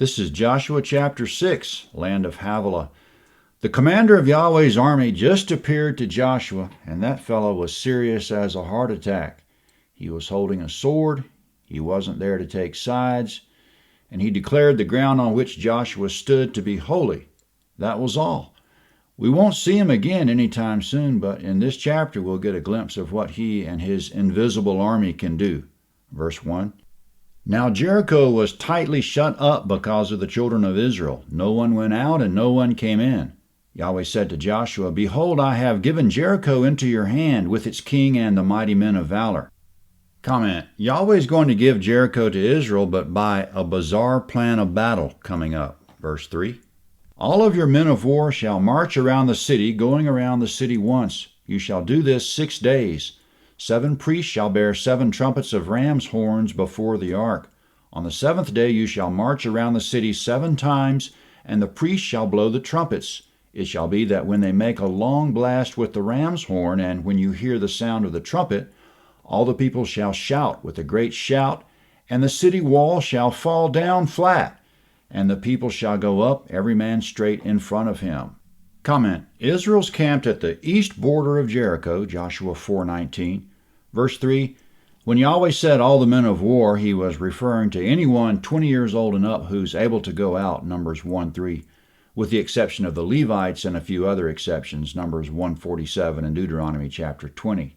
This is Joshua chapter 6, land of Havilah. The commander of Yahweh's army just appeared to Joshua, and that fellow was serious as a heart attack. He was holding a sword, he wasn't there to take sides, and he declared the ground on which Joshua stood to be holy. That was all. We won't see him again anytime soon, but in this chapter we'll get a glimpse of what he and his invisible army can do. Verse 1. Now Jericho was tightly shut up because of the children of Israel. No one went out and no one came in. Yahweh said to Joshua, Behold, I have given Jericho into your hand with its king and the mighty men of valor. Comment. Yahweh is going to give Jericho to Israel, but by a bizarre plan of battle coming up. Verse 3. All of your men of war shall march around the city, going around the city once. You shall do this 6 days. 7 priests shall bear 7 trumpets of ram's horns before the ark. On the 7th day you shall march around the city 7 times, and the priests shall blow the trumpets. It shall be that when they make a long blast with the ram's horn, and when you hear the sound of the trumpet, all the people shall shout with a great shout, and the city wall shall fall down flat, and the people shall go up, every man straight in front of him. Comment. Israel's camped at the east border of Jericho, Joshua 4:19. Verse 3, when Yahweh said all the men of war, he was referring to anyone 20 years old and up who's able to go out, Numbers 1:3, with the exception of the Levites and a few other exceptions, Numbers 1:47 and Deuteronomy chapter 20.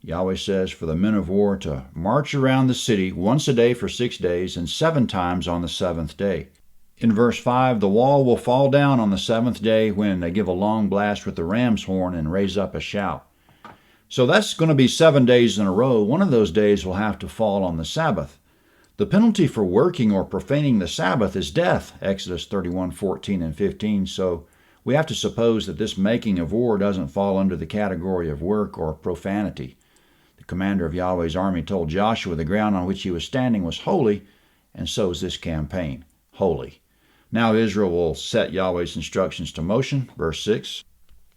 Yahweh says for the men of war to march around the city once a day for 6 days and 7 times on the 7th day. In verse 5, the wall will fall down on the 7th day when they give a long blast with the ram's horn and raise up a shout. So that's going to be 7 days in a row. One of those days will have to fall on the Sabbath. The penalty for working or profaning the Sabbath is death, Exodus 31:14 and 15. So we have to suppose that this making of war doesn't fall under the category of work or profanity. The commander of Yahweh's army told Joshua the ground on which he was standing was holy, and so is this campaign, holy. Now Israel will set Yahweh's instructions to motion. Verse 6.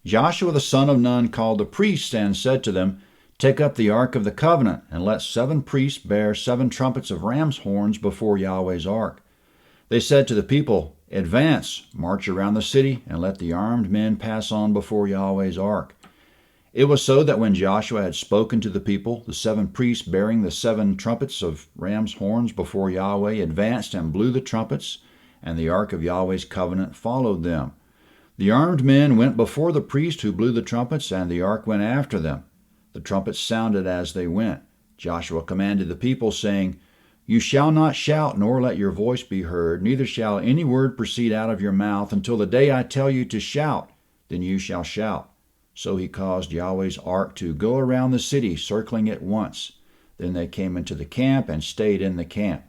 Joshua the son of Nun called the priests and said to them, Take up the ark of the covenant, and let 7 priests bear 7 trumpets of ram's horns before Yahweh's ark. They said to the people, Advance, march around the city, and let the armed men pass on before Yahweh's ark. It was so that when Joshua had spoken to the people, the 7 priests bearing the 7 trumpets of ram's horns before Yahweh advanced and blew the trumpets, and the ark of Yahweh's covenant followed them. The armed men went before the priest who blew the trumpets, and the ark went after them. The trumpets sounded as they went. Joshua commanded the people, saying, You shall not shout, nor let your voice be heard, neither shall any word proceed out of your mouth until the day I tell you to shout, then you shall shout. So he caused Yahweh's ark to go around the city, circling it once. Then they came into the camp and stayed in the camp.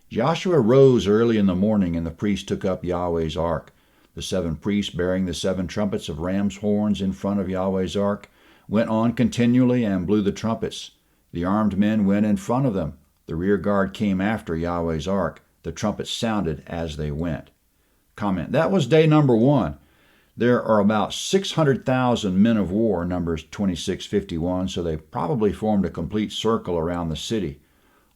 Joshua rose early in the morning, and the priests took up Yahweh's ark. The 7 priests bearing the 7 trumpets of ram's horns in front of Yahweh's ark went on continually and blew the trumpets. The armed men went in front of them. The rear guard came after Yahweh's ark. The trumpets sounded as they went. Comment. That was day number 1. There are about 600,000 men of war, Numbers 26:51, so they probably formed a complete circle around the city.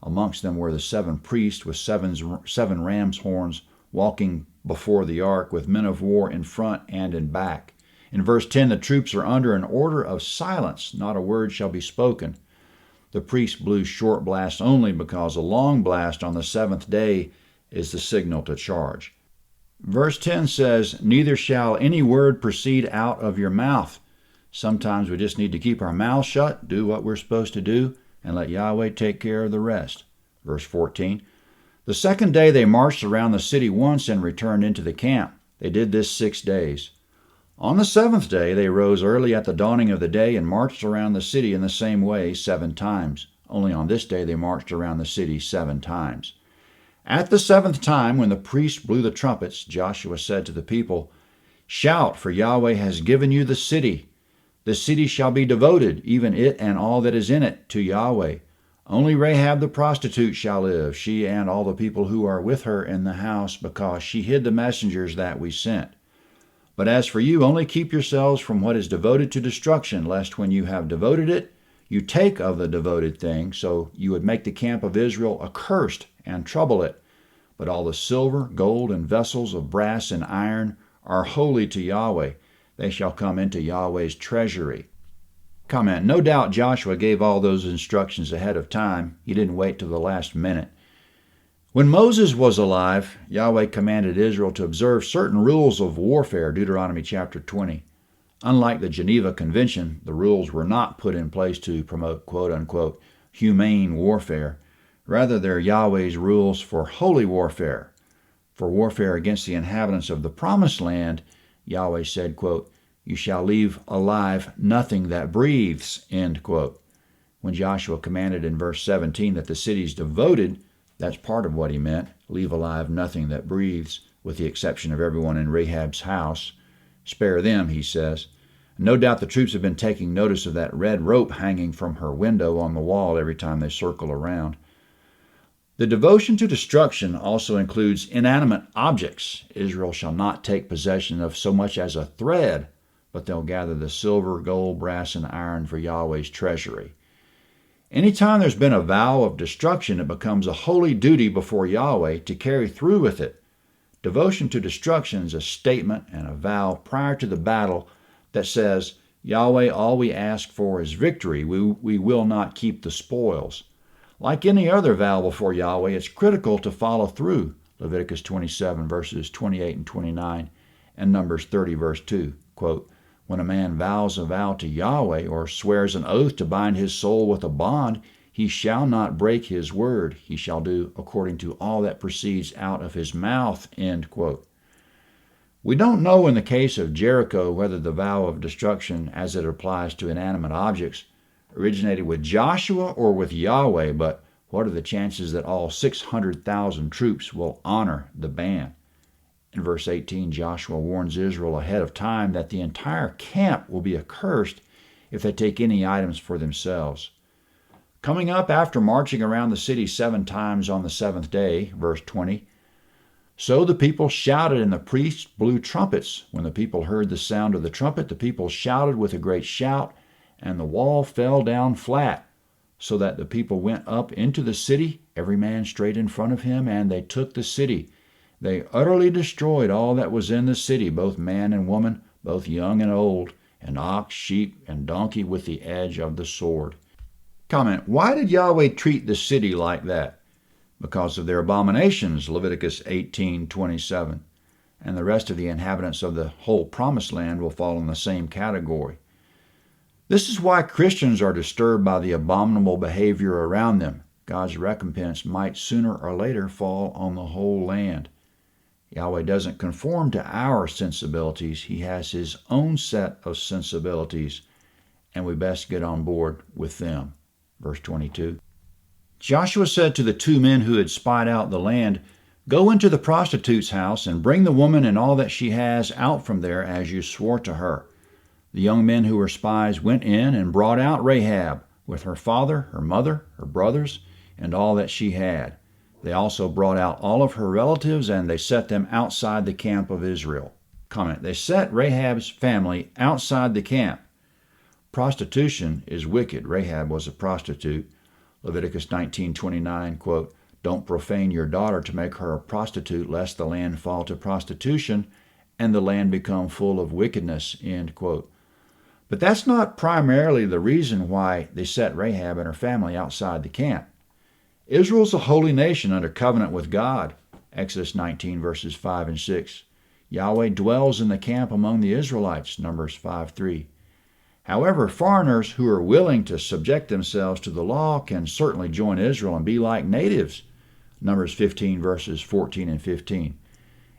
Amongst them were the 7 priests with 7 ram's horns walking before the ark, with men of war in front and in back. In verse 10, the troops are under an order of silence. Not a word shall be spoken. The priests blew short blasts only because a long blast on the 7th day is the signal to charge. Verse 10 says, Neither shall any word proceed out of your mouth. Sometimes we just need to keep our mouth shut, do what we're supposed to do, and let Yahweh take care of the rest. Verse 14, The 2nd day they marched around the city once and returned into the camp. They did this 6 days. On the 7th day they rose early at the dawning of the day and marched around the city in the same way 7 times. Only on this day they marched around the city 7 times. At the 7th time, when the priests blew the trumpets, Joshua said to the people, Shout, for Yahweh has given you the city. The city shall be devoted, even it and all that is in it, to Yahweh. Only Rahab the prostitute shall live, she and all the people who are with her in the house, because she hid the messengers that we sent. But as for you, only keep yourselves from what is devoted to destruction, lest when you have devoted it, you take of the devoted thing, so you would make the camp of Israel accursed and trouble it. But all the silver, gold, and vessels of brass and iron are holy to Yahweh. They shall come into Yahweh's treasury. Comment: no doubt Joshua gave all those instructions ahead of time. He didn't wait till the last minute. When Moses was alive, Yahweh commanded Israel to observe certain rules of warfare, Deuteronomy chapter 20. Unlike the Geneva Convention, the rules were not put in place to promote quote-unquote humane warfare. Rather, they're Yahweh's rules for holy warfare. For warfare against the inhabitants of the Promised Land, Yahweh said, quote, "You shall leave alive nothing that breathes," end quote. When Joshua commanded in verse 17 that the cities devoted, that's part of what he meant, leave alive nothing that breathes, with the exception of everyone in Rahab's house. Spare them, he says. No doubt the troops have been taking notice of that red rope hanging from her window on the wall every time they circle around. The devotion to destruction also includes inanimate objects. Israel shall not take possession of so much as a thread, but they'll gather the silver, gold, brass, and iron for Yahweh's treasury. Anytime there's been a vow of destruction, it becomes a holy duty before Yahweh to carry through with it. Devotion to destruction is a statement and a vow prior to the battle that says, Yahweh, all we ask for is victory. We will not keep the spoils. Like any other vow before Yahweh, it's critical to follow through. Leviticus 27, verses 28 and 29, and Numbers 30, verse 2. Quote, when a man vows a vow to Yahweh or swears an oath to bind his soul with a bond, he shall not break his word. He shall do according to all that proceeds out of his mouth, end quote. We don't know in the case of Jericho whether the vow of destruction, as it applies to inanimate objects, originated with Joshua or with Yahweh, but what are the chances that all 600,000 troops will honor the ban? In verse 18, Joshua warns Israel ahead of time that the entire camp will be accursed if they take any items for themselves. Coming up after marching around the city 7 times on the 7th day, verse 20, so the people shouted and the priests blew trumpets. When the people heard the sound of the trumpet, the people shouted with a great shout, and the wall fell down flat, so that the people went up into the city, every man straight in front of him, and they took the city. They utterly destroyed all that was in the city, both man and woman, both young and old, and ox, sheep, and donkey with the edge of the sword. Comment, why did Yahweh treat the city like that? Because of their abominations, Leviticus 18:27, and the rest of the inhabitants of the whole Promised Land will fall in the same category. This is why Christians are disturbed by the abominable behavior around them. God's recompense might sooner or later fall on the whole land. Yahweh doesn't conform to our sensibilities. He has his own set of sensibilities, and we best get on board with them. Verse 22. Joshua said to the 2 men who had spied out the land, go into the prostitute's house and bring the woman and all that she has out from there as you swore to her. The young men who were spies went in and brought out Rahab with her father, her mother, her brothers, and all that she had. They also brought out all of her relatives, and they set them outside the camp of Israel. Comment, they set Rahab's family outside the camp. Prostitution is wicked. Rahab was a prostitute. Leviticus 19:29, quote, don't profane your daughter to make her a prostitute, lest the land fall to prostitution and the land become full of wickedness, end quote. But that's not primarily the reason why they set Rahab and her family outside the camp. Israel's a holy nation under covenant with God. Exodus 19, verses 5 and 6. Yahweh dwells in the camp among the Israelites, Numbers 5:3. However, foreigners who are willing to subject themselves to the law can certainly join Israel and be like natives, Numbers 15, verses 14 and 15.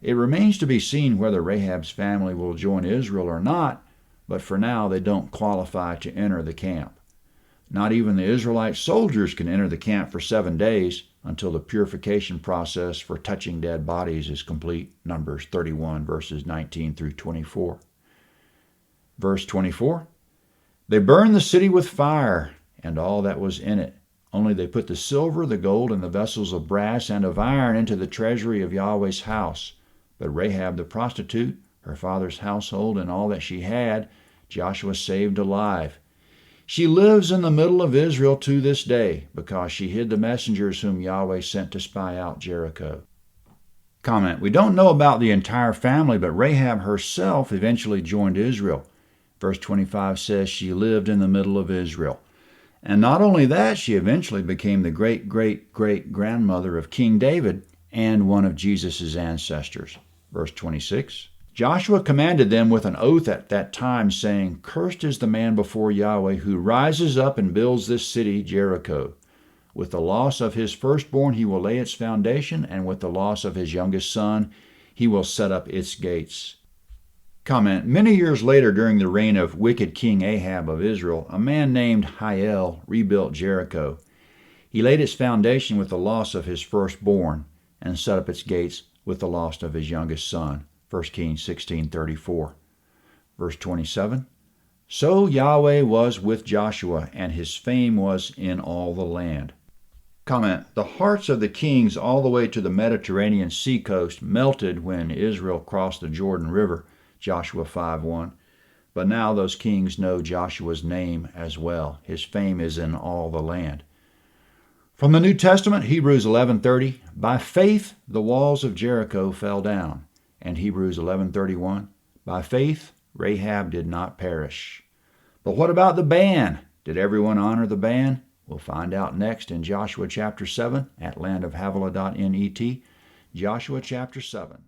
It remains to be seen whether Rahab's family will join Israel or not, but for now they don't qualify to enter the camp. Not even the Israelite soldiers can enter the camp for 7 days until the purification process for touching dead bodies is complete, Numbers 31, verses 19 through 24. Verse 24, they burned the city with fire and all that was in it. Only they put the silver, the gold, and the vessels of brass and of iron into the treasury of Yahweh's house. But Rahab the prostitute, her father's household, and all that she had, Joshua saved alive. She lives in the middle of Israel to this day because she hid the messengers whom Yahweh sent to spy out Jericho. Comment: we don't know about the entire family, but Rahab herself eventually joined Israel. Verse 25 says she lived in the middle of Israel. And not only that, she eventually became the great-great-great-grandmother of King David and one of Jesus' ancestors. Verse 26. Joshua commanded them with an oath at that time, saying, "Cursed is the man before Yahweh who rises up and builds this city Jericho. With the loss of his firstborn he will lay its foundation, and with the loss of his youngest son he will set up its gates." Comment: many years later, during the reign of wicked King Ahab of Israel, a man named Hiel rebuilt Jericho. He laid its foundation with the loss of his firstborn and set up its gates with the loss of his youngest son. 1 Kings 16:34. Verse 27. So Yahweh was with Joshua, and his fame was in all the land. Comment: the hearts of the kings all the way to the Mediterranean seacoast melted when Israel crossed the Jordan River, Joshua 5:1. But now those kings know Joshua's name as well. His fame is in all the land. From the New Testament, Hebrews 11:30, by faith the walls of Jericho fell down. And Hebrews 11:31, by faith Rahab did not perish. But what about the ban? Did everyone honor the ban? We'll find out next in Joshua chapter 7 at landofhavilah.net. Joshua chapter 7.